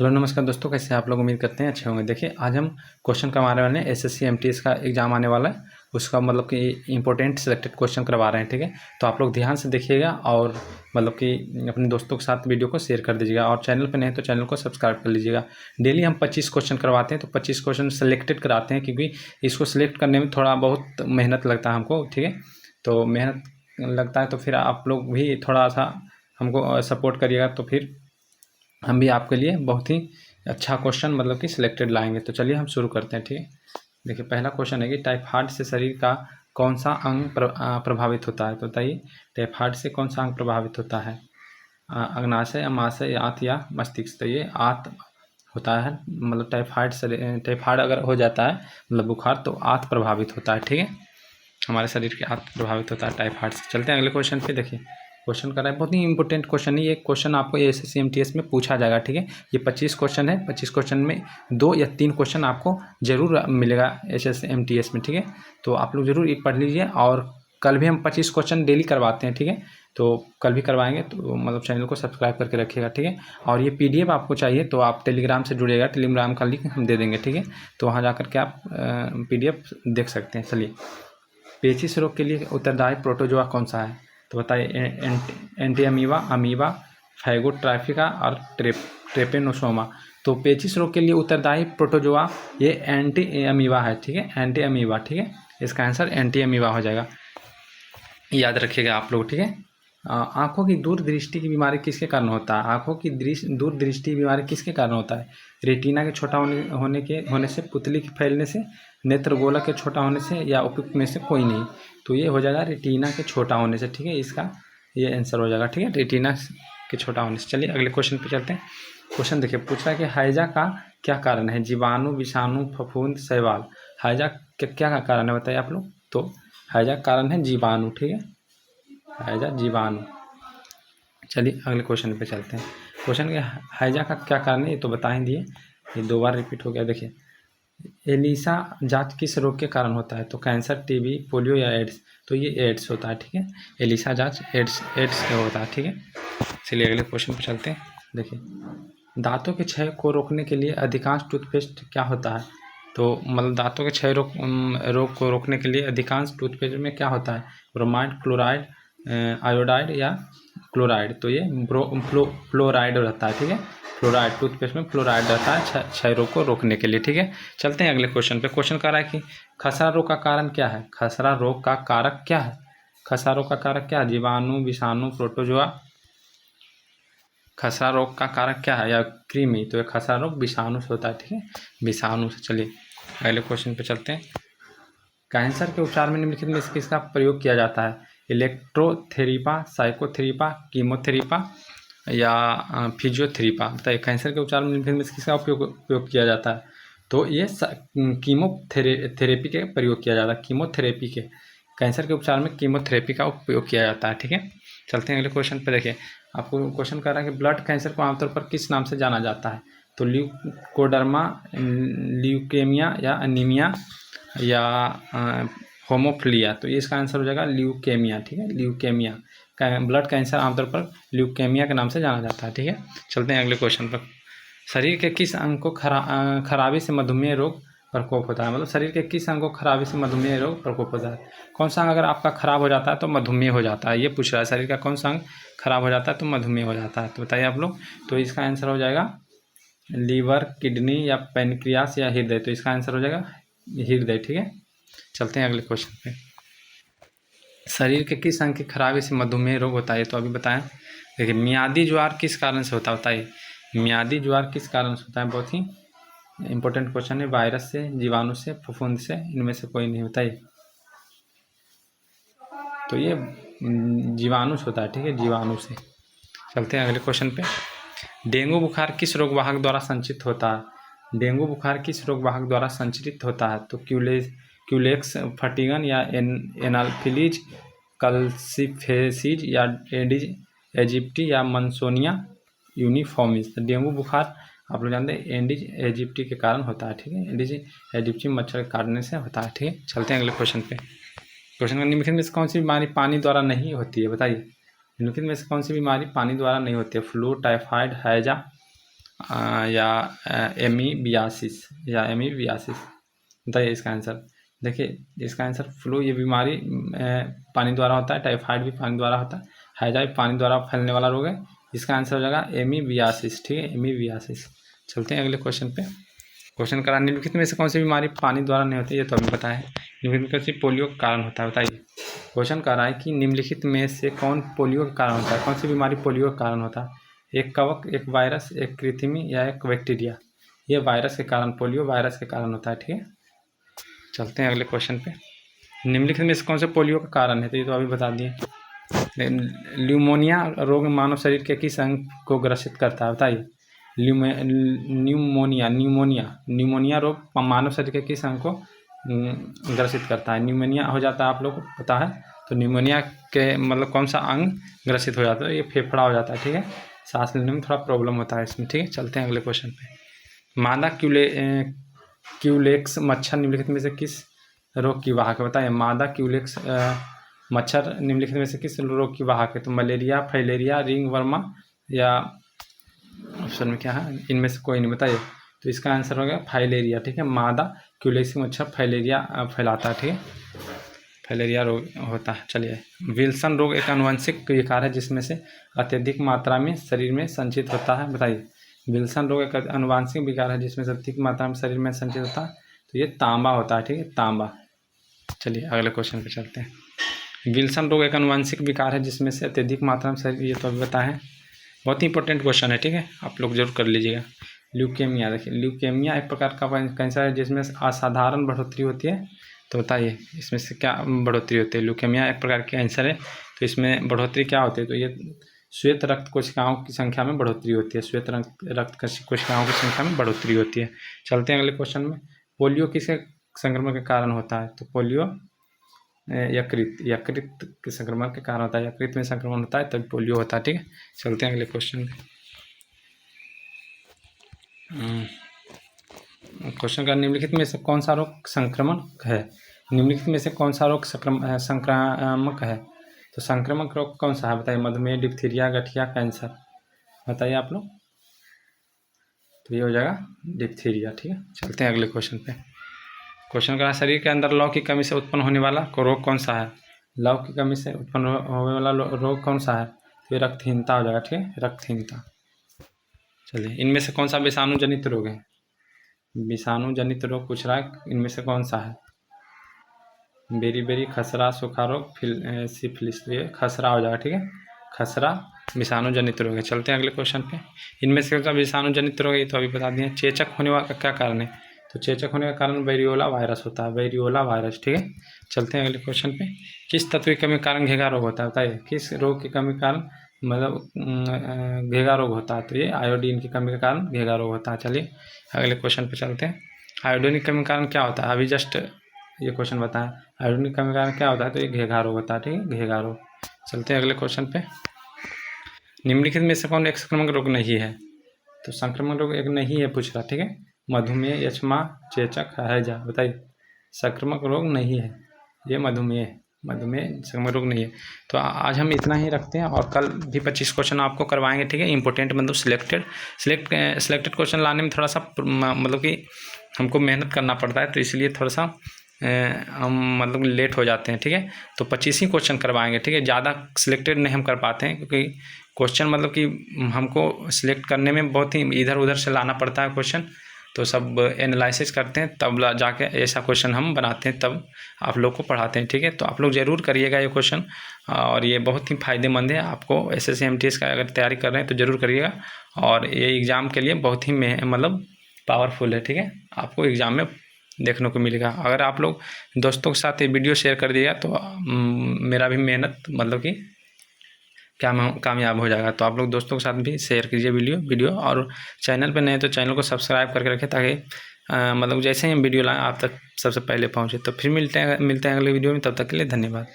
Hello नमस्कार दोस्तों, कैसे आप लोग? उम्मीद करते हैं अच्छे होंगे। देखिए, आज हम क्वेश्चन करवाने वाले हैं। एसएससी एमटीएस का एग्जाम आने वाला है, उसका मतलब कि इंपॉर्टेंट सिलेक्टेड क्वेश्चन करवा रहे हैं। ठीक है, तो आप लोग ध्यान से देखिएगा और मतलब कि अपने दोस्तों के साथ वीडियो को शेयर कर दीजिएगा। और चैनल पर नहीं है तो चैनल को सब्सक्राइब कर लीजिएगा। डेली हम 25 क्वेश्चन करवाते हैं, तो 25 क्वेश्चन सेलेक्टेड कराते हैं, क्योंकि इसको सिलेक्ट करने में थोड़ा बहुत मेहनत लगता है हमको। ठीक है, तो मेहनत लगता है तो फिर आप लोग भी थोड़ा सा हमको सपोर्ट करिएगा, तो फिर हम भी आपके लिए बहुत ही अच्छा क्वेश्चन मतलब कि सिलेक्टेड लाएंगे। तो चलिए हम शुरू करते हैं। ठीक है, देखिए पहला क्वेश्चन है कि टाइफाइड से शरीर का कौन सा अंग प्रभावित होता है? तो बताइए, टाइफाइड से कौन सा अंग प्रभावित होता है? अग्नाशय, अमाशय, आंत या मस्तिष्क? तो ये आंत होता है। मतलब टाइफाइड अगर हो जाता है मतलब बुखार, तो आंत प्रभावित होता है। ठीक है, हमारे शरीर के आंत प्रभावित होता है टाइफाइड से। चलते हैं अगले क्वेश्चन पे। देखिए क्वेश्चन कर रहा है, बहुत ही इंपॉर्टेंट क्वेश्चन है ये। क्वेश्चन आपको एसएससी एमटीएस में पूछा जाएगा। ठीक है, ये 25 क्वेश्चन है। 25 क्वेश्चन में 2 या 3 क्वेश्चन आपको जरूर मिलेगा एसएससी एमटीएस में। ठीक है, तो आप लोग जरूर ये पढ़ लीजिए। और कल भी हम 25 क्वेश्चन डेली करवाते हैं। ठीक है, तो कल भी करवाएंगे, तो मतलब चैनल को सब्सक्राइब करके रखिएगा। ठीक है, और ये पीडीएफ आपको चाहिए तो आप टेलीग्राम से जुड़िएगा। टेलीग्राम का लिंक हम दे देंगे। ठीक है, तो वहाँ जाकर के आप पीडीएफ देख सकते हैं। चलिए, पेचिश रोग के लिए उत्तरदायी प्रोटोजोआ कौन सा है? तो बताइए, एंटीअमीबा, अमीबा, फैगोट्राइफिका और ट्रेपेनोसोमा। तो पेचिश रोग के लिए उत्तरदायी प्रोटोजोआ ये एंटीअमीबा है। ठीक है, एंटीअमीबा। ठीक है, इसका आंसर एंटीअमीबा हो जाएगा, याद रखिएगा आप लोग। ठीक है, आँखों की दूरदृष्टि की बीमारी किसके कारण होता है? आँखों की दूरदृष्टि बीमारी किसके कारण होता है? रेटिना के छोटा होने से, पुतली के फैलने से, नेत्र गोलक के छोटा होने से, या उपयुक्त में से कोई नहीं। तो ये हो जाएगा रेटिना के छोटा होने से। ठीक है, इसका ये आंसर हो जाएगा। ठीक है, रेटिना के छोटा होने से। चलिए अगले क्वेश्चन पे चलते हैं। क्वेश्चन देखिए, पूछ रहा है कि हैजा का क्या कारण है? जीवाणु, विषाणु, फफूंद, शैवाल। हैजा के क्या का कारण है बताइए आप लोग? तो हैजा का कारण है जीवाणु। ठीक है, हैजा जीवाणु। चलिए अगले क्वेश्चन पे चलते हैं। क्वेश्चन के हैजा का क्या कारण है ये तो बता ही दिए, ये 2 बार रिपीट हो गया। देखिए, एलिसा जांच किस रोग के कारण होता है? तो कैंसर, टीबी, पोलियो या एड्स? तो ये एड्स होता है। ठीक है, एलिसा जांच एड्स से होता है। ठीक है, चलिए अगले क्वेश्चन पे चलते हैं। देखिए, दांतों के क्षय को रोकने के लिए अधिकांश टूथपेस्ट क्या होता है? तो मतलब दांतों के क्षय रोग को रोकने के लिए अधिकांश टूथपेस्ट में क्या होता है? ब्रोमाइड, क्लोराइड, आयोडाइड या क्लोराइड? तो ये फ्लोराइड रहता है। ठीक है, फ्लोराइड, टूथपेस्ट में फ्लोराइड रहता है क्षय रोग को रोकने के लिए। ठीक है, चलते हैं अगले क्वेश्चन पे। क्वेश्चन कह रहा है कि खसरा रोग का कारण क्या है? खसरा रोग का कारक क्या है? खसरा रोग का कारक क्या है? जीवाणु, विषाणु, प्रोटोजोआ। खसरा रोग का कारक क्या है? या कृमि? तो ये खसरा रोग विषाणु से होता है। ठीक है, विषाणु से। चलिए अगले क्वेश्चन पे चलते हैं। कैंसर के उपचार में निम्नलिखित में से किसका प्रयोग किया जाता है? इलेक्ट्रोथेरेपा, साइकोथेरेपा, कीमोथेरेपा या फिजियोथेरेपा? बताइए, कैंसर के उपचार में निम्नलिखित में से किसका उपयोग किया जाता है? तो ये कीमोथेरेपी के प्रयोग किया जाता है। कीमोथेरेपी के, कैंसर के उपचार में कीमोथेरेपी का उपयोग किया जाता है। ठीक है, चलते हैं अगले क्वेश्चन पे। देखिए, आपको क्वेश्चन कर रहा है कि ब्लड कैंसर को आमतौर पर किस नाम से जाना जाता है? तो ल्यूकोडर्मा, ल्यूकेमिया या अनीमिया या होमोफिलिया? तो ये इसका आंसर हो जाएगा ल्यूकेमिया। ठीक है, ल्यूकेमिया। ब्लड कैंसर आमतौर पर ल्यूकेमिया के नाम से जाना जाता है। ठीक है, चलते हैं अगले क्वेश्चन पर। शरीर के किस अंग को खराबी से मधुमेह रोग प्रकोप होता है? मतलब शरीर के किस अंग को खराबी से मधुमेह रोग प्रकोप होता है? कौन सा अंग अगर आपका खराब हो जाता है तो मधुमेह हो जाता है? ये पूछ रहा है, शरीर का कौन सा अंग खराब हो जाता है तो मधुमेह हो जाता है? तो बताइए आप लोग। तो इसका आंसर हो जाएगा लीवर, किडनी या पेनक्रियास या हृदय? तो इसका आंसर हो जाएगा हृदय। ठीक है, चलते हैं अगले क्वेश्चन पे। शरीर के किस अंग की खराबी से मधुमेह रोग होता है? तो अभी बताएं। देखिए, मियादी ज्वार किस कारण से होता है? बताइए, मियादी ज्वार किस कारण से होता है? बहुत ही इंपॉर्टेंट क्वेश्चन है। वायरस से, जीवाणु से, फफूंद से, इनमें से कोई नहीं होता है। तो ये जीवाणु से होता है। ठीक है, जीवाणु से। चलते हैं अगले क्वेश्चन पे। डेंगू बुखार किस रोगवाहक द्वारा संचित होता है? डेंगू बुखार किस रोगवाहक द्वारा संचरित होता है? तो क्यूलेक्स फटिगन या एनाफिलीज कल्सिफेसिज या एडिज एजिप्टी या मंसोनिया यूनिफॉर्मिस? तो डेंगू बुखार आप लोग जानते हैं एडिज एजिप्टी के कारण होता है। ठीक है, एडिज एजिप्टी मच्छर के काटने से होता है। ठीक है, चलते हैं अगले क्वेश्चन पे। क्वेश्चन का निम्नलिखित में से कौन सी बीमारी पानी द्वारा नहीं होती है? बताइए, निम्नलिखित में से कौन सी बीमारी पानी द्वारा नहीं होती है? फ्लू, टाइफाइड, हैजा, या एमीबियासिस बताइए इसका आंसर। देखिए इसका आंसर फ्लू, ये बीमारी पानी द्वारा होता है, टाइफाइड भी पानी द्वारा होता है, हैजा भी पानी द्वारा फैलने वाला रोग है। इसका आंसर हो जाएगा एमीबियासिस, ठीक है, एमीबियासिस। चलते हैं अगले क्वेश्चन पे। क्वेश्चन करा, निम्नलिखित में से कौन सी बीमारी पानी द्वारा नहीं होती, ये तो अभी बताया है। निम्नलिखित में से पोलियो का कारण होता है, बताइए। क्वेश्चन कर रहा है कि निम्नलिखित में से कौन पोलियो का कारण होता है, कौन सी बीमारी पोलियो का कारण होता है। एक कवक, एक वायरस, एक कृत्रिमी या एक बैक्टीरिया। ये वायरस के कारण, पोलियो वायरस के कारण होता है, ठीक है। चलते हैं अगले क्वेश्चन पे। निम्नलिखित में से कौन से पोलियो का कारण है, तो ये तो अभी बता दिए। ल्यूमोनिया रोग मानव शरीर के किस अंग को ग्रसित करता है, बताइए। न्यूमोनिया रोग मानव शरीर के किस अंग को ग्रसित करता है। न्यूमोनिया हो जाता है, आप लोग को पता है, तो न्यूमोनिया के मतलब कौन सा अंग ग्रसित हो जाता है, ये फेफड़ा हो जाता है, ठीक है। सांस लेने में थोड़ा प्रॉब्लम होता है इसमें, ठीक है। चलते हैं अगले क्वेश्चन पे। मादा क्यूलेक्स मच्छर निम्नलिखित में से किस रोग की वाहक है, बताइए। मादा क्यूलेक्स मच्छर निम्नलिखित में से किस रोग की वाहक है, तो मलेरिया, फाइलेरिया, रिंगवर्मा या ऑप्शन में क्या है, इनमें से कोई नहीं, बताइए। तो इसका आंसर हो गया फाइलेरिया, ठीक है। मादा क्यूलेक्स मच्छर फाइलेरिया फैलाता है, ठीक है, फाइलेरिया रोग होता है। चलिए, विल्सन रोग एक आनुवंशिक विकार है जिसमें से अत्यधिक मात्रा में शरीर में संचित होता है, बताइए। विल्सन रोग एक आनुवंशिक विकार है जिसमें से अधिक मात्रा में शरीर में संचित होता है, तो ये तांबा होता है, ठीक है, तांबा। चलिए अगले क्वेश्चन पे चलते हैं। विल्सन रोग एक आनुवंशिक विकार है जिसमें से अत्यधिक मात्रा में शरीर, ये तो अभी बताया है, बहुत ही इंपॉर्टेंट क्वेश्चन है, ठीक है, आप लोग जरूर कर लीजिएगा। ल्यूकेमिया, देखिए ल्यूकेमिया एक प्रकार का कैंसर है जिसमें असाधारण बढ़ोतरी होती है, तो बताइए इसमें से क्या बढ़ोतरी होती है। ल्यूकेमिया एक प्रकार का कैंसर है, तो इसमें बढ़ोतरी क्या होती है, तो ये श्वेत रक्त कोशिकाओं की संख्या में बढ़ोतरी होती है, श्वेत रक्त कोशिकाओं की संख्या में बढ़ोतरी होती है। चलते हैं अगले क्वेश्चन में। पोलियो किसके संक्रमण के कारण होता है, तो पोलियो यकृत के संक्रमण के कारण होता है, यकृत में संक्रमण होता है तब पोलियो होता है, ठीक है। चलते हैं अगले क्वेश्चन पे। क्वेश्चन का, निम्नलिखित में से कौन सा रोग संक्रमण है, निम्नलिखित में से कौन सा रोग संक्रामक है, तो संक्रामक रोग कौन सा है, बताइए। मधुमेह, डिप्थीरिया, गठिया, कैंसर, बताइए आप लोग। तो ये हो जाएगा डिप्थीरिया, ठीक है। चलते हैं अगले क्वेश्चन पे। क्वेश्चन का, शरीर के अंदर लौ की कमी से उत्पन्न होने वाला रोग कौन सा है, लौ की कमी से उत्पन्न होने वाला रोग कौन सा है, तो ये रक्तहीनता हो जाएगा, ठीक है, रक्तहीनता। चलिए, इनमें से कौन सा विषाणु जनित रोग है, विषाणु जनित रोग पूछ रहा है, इनमें से कौन सा है। बेरी, खसरा, सूखा रोग, सिफिलिस, तो ये खसरा हो जाएगा, ठीक है, खसरा विषाणु जनित रोग है। चलते हैं अगले क्वेश्चन पे। इनमें से विषाणु जनित रोग है, ये तो अभी बता दिए। चेचक होने वाला क्या कारण है, तो चेचक होने का कारण वेरियोला वायरस होता है, वेरियोला वायरस, ठीक है। चलते हैं अगले क्वेश्चन पे। किस तत्व की कमी के कारण घेगा रोग होता है, बताइए। किस रोग की कमी के कारण मतलब घेगा रोग होता है, तो ये आयोडीन की कमी के कारण घेगा रोग होता है। चलिए अगले क्वेश्चन पे चलते हैं। आयोडीन की कमी के कारण क्या होता है, अभी जस्ट ये क्वेश्चन बताया, आयोडीन की कमी के कारण क्या होता है, तो ये घेगा रोग होता है, ठीक है, घेगा रोग। चलते हैं अगले क्वेश्चन पे। निम्नलिखित में से कौन एक संक्रामक रोग नहीं है, तो संक्रामक रोग एक नहीं है पूछ रहा, ठीक है। मधुमेह, यक्ष्मा, चेचक, हैजा, बताइए। संक्रामक रोग नहीं है ये मधुमेह संक्रामक रोग नहीं है। तो आज हम इतना ही रखते हैं, और कल भी 25 क्वेश्चन आपको करवाएंगे, ठीक है। इंपॉर्टेंट मतलब सिलेक्टेड क्वेश्चन लाने में थोड़ा सा मतलब कि हमको मेहनत करना पड़ता है, तो इसलिए थोड़ा सा हम मतलब लेट हो जाते हैं, ठीक है। तो 25 ही क्वेश्चन करवाएंगे, ठीक है, ज़्यादा सिलेक्टेड नहीं हम कर पाते हैं, क्योंकि क्वेश्चन मतलब कि हमको सिलेक्ट करने में बहुत ही इधर उधर से लाना पड़ता है क्वेश्चन, तो सब एनालिसिस करते हैं तब जाके ऐसा क्वेश्चन हम बनाते हैं, तब आप लोग को पढ़ाते हैं, ठीक है। तो आप लोग ज़रूर करिएगा ये क्वेश्चन, और ये बहुत ही फ़ायदेमंद है आपको। SSC MTS का अगर तैयारी कर रहे हैं तो ज़रूर करिएगा, और ये एग्ज़ाम के लिए बहुत ही मतलब पावरफुल है, ठीक है, आपको एग्ज़ाम में देखने को मिलेगा। अगर आप लोग दोस्तों के साथ ये वीडियो शेयर कर दिएगा तो मेरा भी मेहनत मतलब कि क्या कामयाब हो जाएगा। तो आप लोग दोस्तों के साथ भी शेयर कीजिए वीडियो, और चैनल पे नए तो चैनल को सब्सक्राइब करके रखें, ताकि मतलब जैसे ही हम वीडियो लाएँ आप तक सबसे पहले पहुँचे। तो फिर मिलते हैं अगले वीडियो में, तब तक के लिए धन्यवाद।